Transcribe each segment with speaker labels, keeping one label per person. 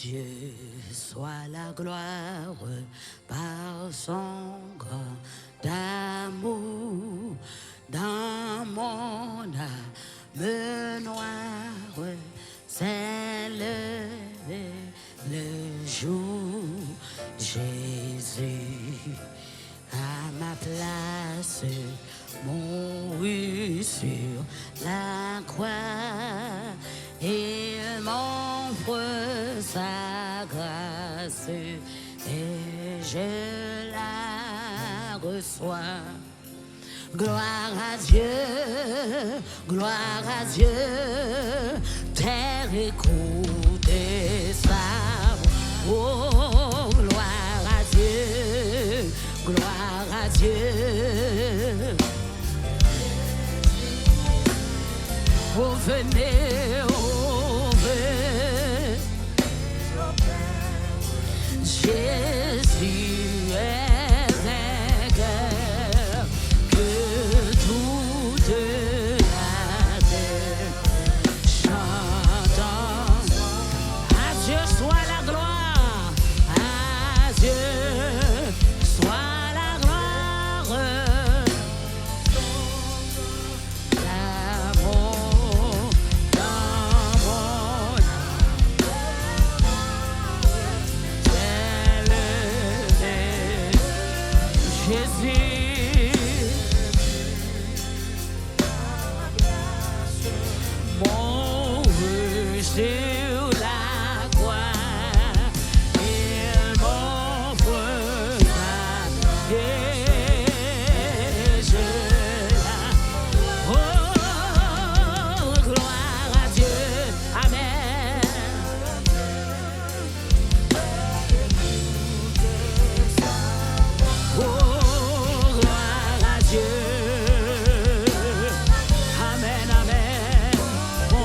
Speaker 1: Dieu soit la gloire par son grand amour dans mon âme noire. C'est le jour Jésus à ma place mourut sur la croix. Il m'offre sa grâce et je la reçois. Gloire à Dieu, terre écoute sa voix. Oh, gloire à Dieu, oh, venez, oh, venez. Jésus est vainqueur, que toute la terre chante. À Dieu soit la gloire, à Dieu soit la gloire. L'amour dans mon Jésus, mon sur la croix, il m'offre sa et je la. Oh, gloire à Dieu, amen. Oh, gloire à Dieu. Amen, amen. Oh,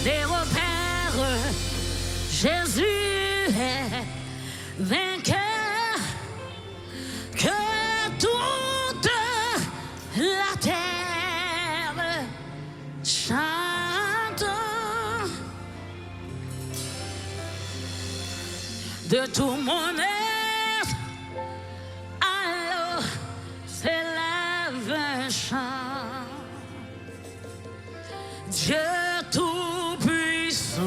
Speaker 1: des repères. Jésus est vainqueur, que toute la terre chante. De tout mon être, alors s'élève un chant. Dieu tout-puissant,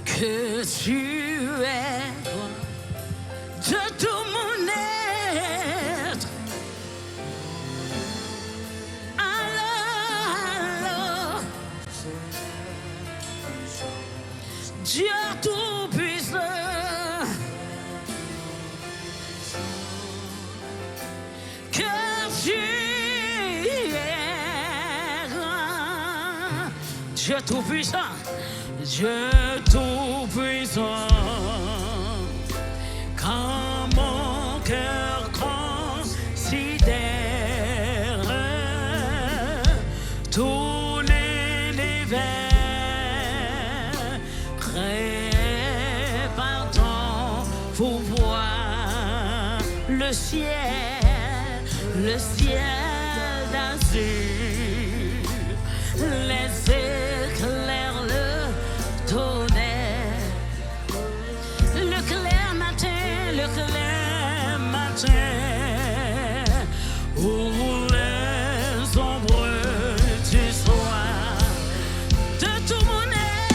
Speaker 1: que tu es, de tout mon être. Alors, Dieu tout-puissant, que tu es grand. Dieu tout-puissant, Dieu tout-puissant, quand mon cœur considère tout l'univers créé par ton pouvoir, le ciel d'azur, les éclairs, le tonnerre, le clair matin, où les ombres du soir, de tout mon être.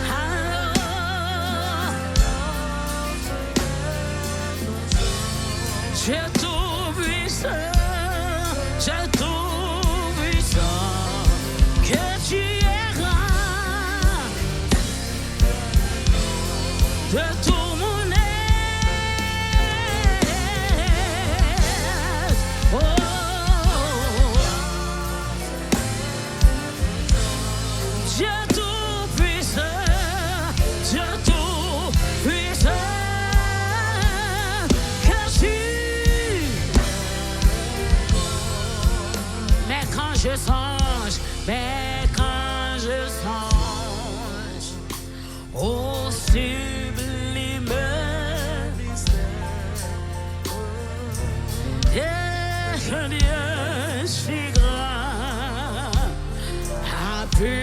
Speaker 1: Alors, Dieu tout-puissant, Dieu tout-puissant, que tu es grand, de tout mon être. Oh, Dieu tout-puissant, Dieu tout-puissant, que tu. Mais quand je songe au sublime et que Dieu si grand a pu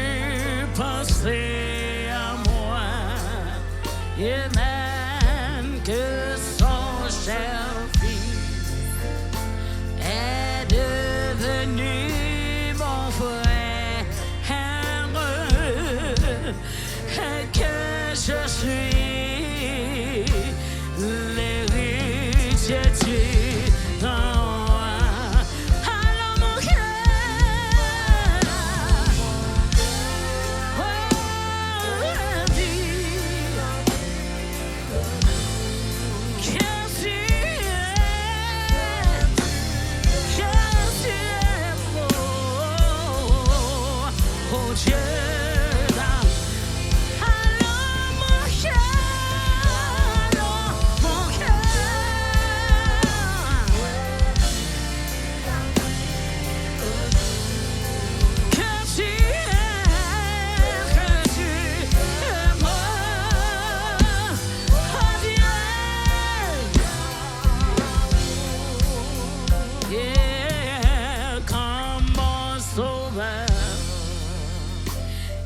Speaker 1: penser à moi, et même que son cher fils est devenu mon frère, que je suis l'héritier du roi. Alors mon cœur, oh, dit que tu es beau, oh Dieu.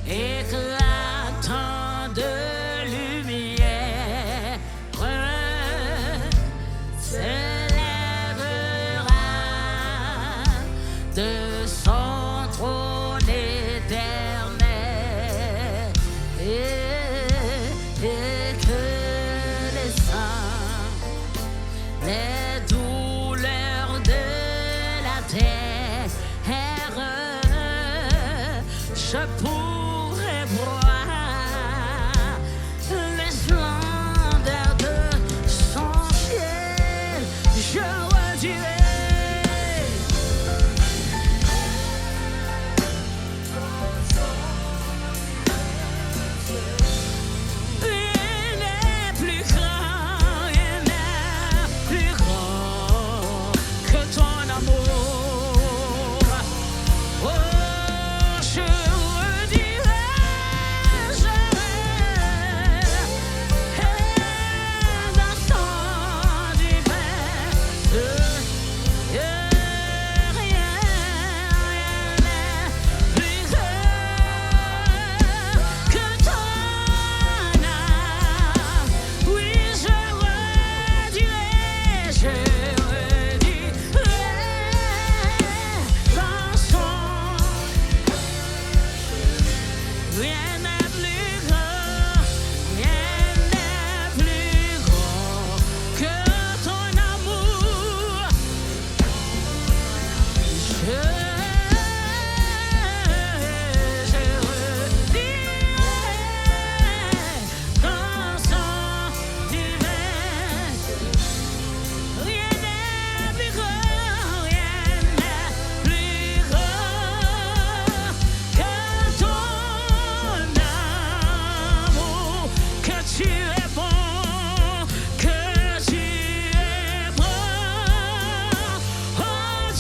Speaker 1: Éclatant de lumière, s'élèvera de son trône éternel, et que les saints, les douleurs de la terre, je pourrais voir les splendeurs de son ciel. Je redirai il n'est plus grand que ton amour.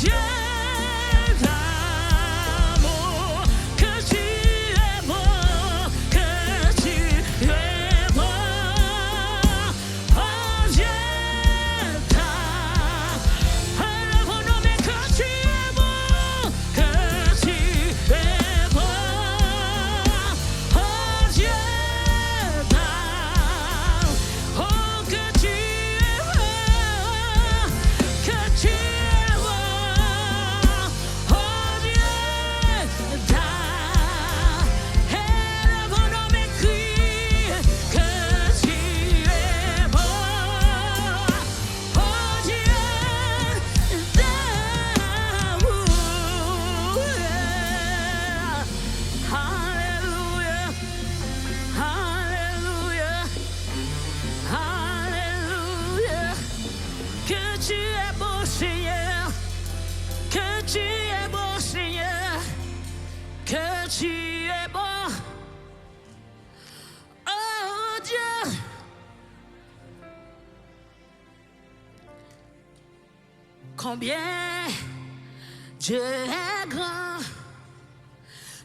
Speaker 1: Dieu d'amour, que tu es beau, que tu es beau. Oh Dieu d'amour, mais que tu es beau, que tu es beau. Oh Dieu d'amour, oh que tu es beau, que tu es beau. Oh Dieu d'amour, élève nos cris, que tu es beau. Oh Dieu d'amour. Alléluia, alléluia, alléluia. Que tu es beau Seigneur, que tu es beau Seigneur, que tu es beau. Oh Dieu. Combien Dieu est grand,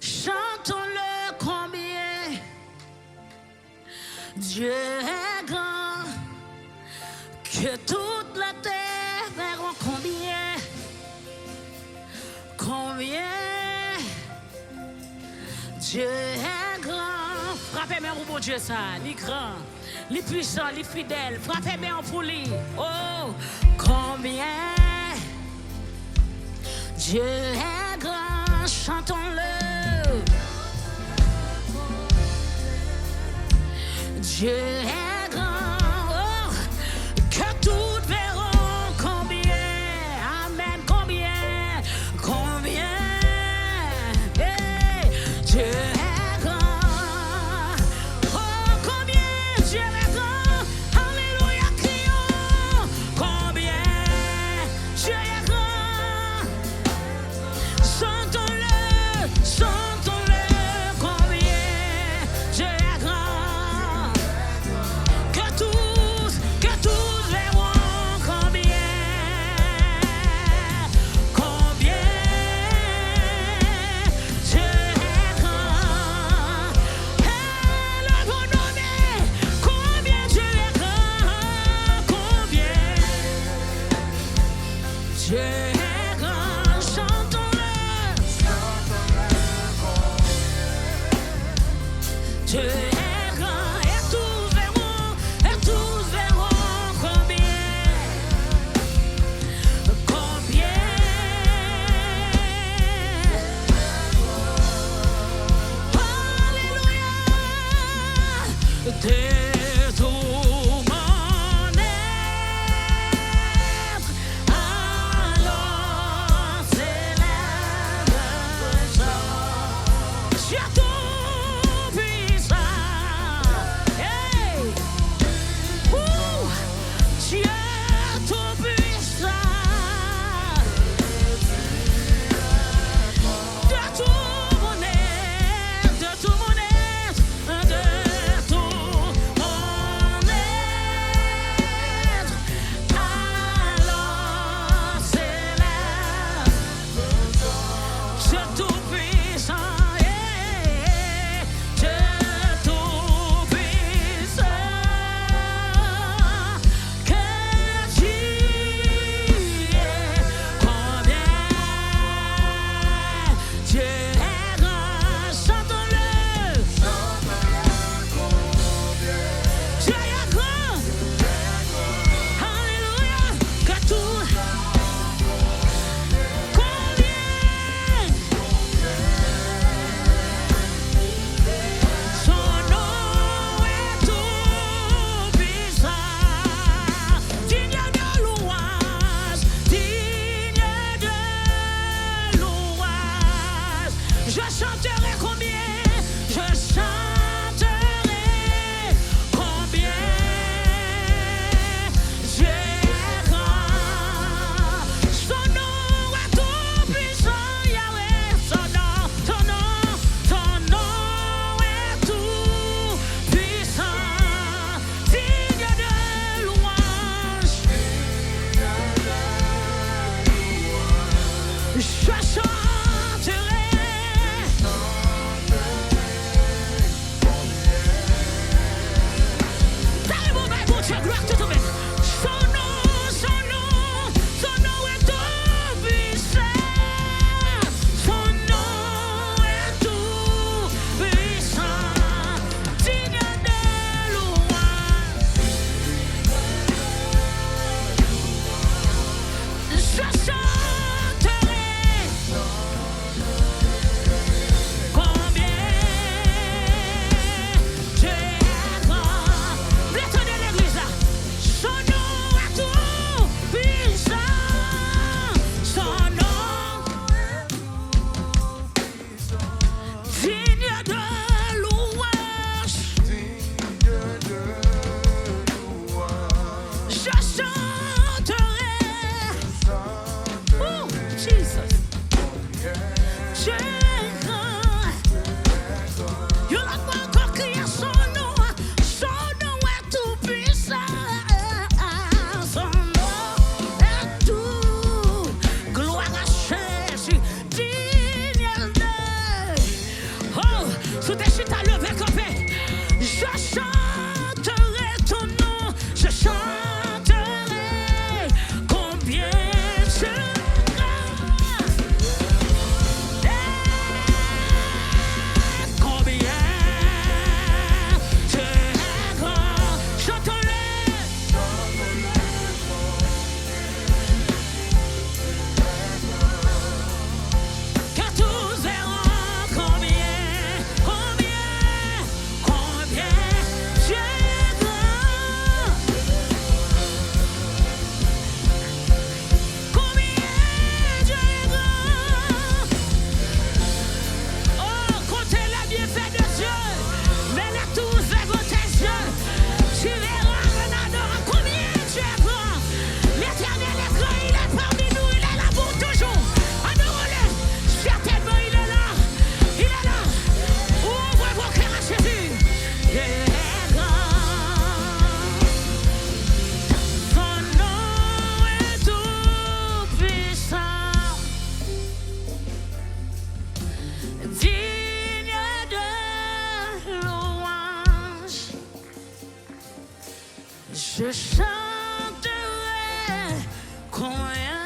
Speaker 1: chantons-le combien. Dieu est grand, que toute la terre verront combien. Combien Dieu est grand. Frappez bien pour Dieu ça, il est grand, il est puissant, il est fidèle. Frappez bien pour lui. Oh, combien Dieu est grand, chantons-le. Dieu est grand, oh, que toutes verront combien. Amen, combien, combien. Hey, Dieu est grand, oh, combien Dieu est grand. Alléluia, crions, combien Dieu est grand. Chantons-le, chantons-le, combien Dieu est grand. Que tous verront combien, combien Dieu est grand. Élève nos mains, combien Dieu est grand, combien Dieu est grand, chantons-le. Dieu est grand, et tous verront combien, combien. Alléluia, dès tout mon être, alors s'élève un chant. Dieu tout puissant. Je chanterai. Dale mon bail, mon Dieu, gloire tout au même. Son nom est tout puissant. Son nom est tout puissant. Digne de louange. Je chanterai. Combien tu es grand. L'étonner l'église là. Son nom est tout puissant. Son nom digne de louange. Je chanterai. Oh, Jesus. Tu es grand. Il a pas encore crié son nom. Son nom est tout puissant. Son nom est tout. Gloire à Jésus. Digne de. Oh, sous tes chutes à lever campé. Je chanterai ton nom. Je chanterai. Combien tu es grand. Combien tu es grand. Chantons-le. Que tous verront combien tu es grand. Combien tu es grand. Oh, comptez les bienfaits de Dieu. Mets-les tous devant tes yeux. Tu verras en adorant combien tu es grand. L'Éternel est grand, il est parmi nous, il est là pour toujours. Adorons-le. Certainement, il est là. Il est là. Ouvrez vos cœurs à Jésus. Il est grand. Son nom est tout puissant. Digne de louange. Je chanterai combien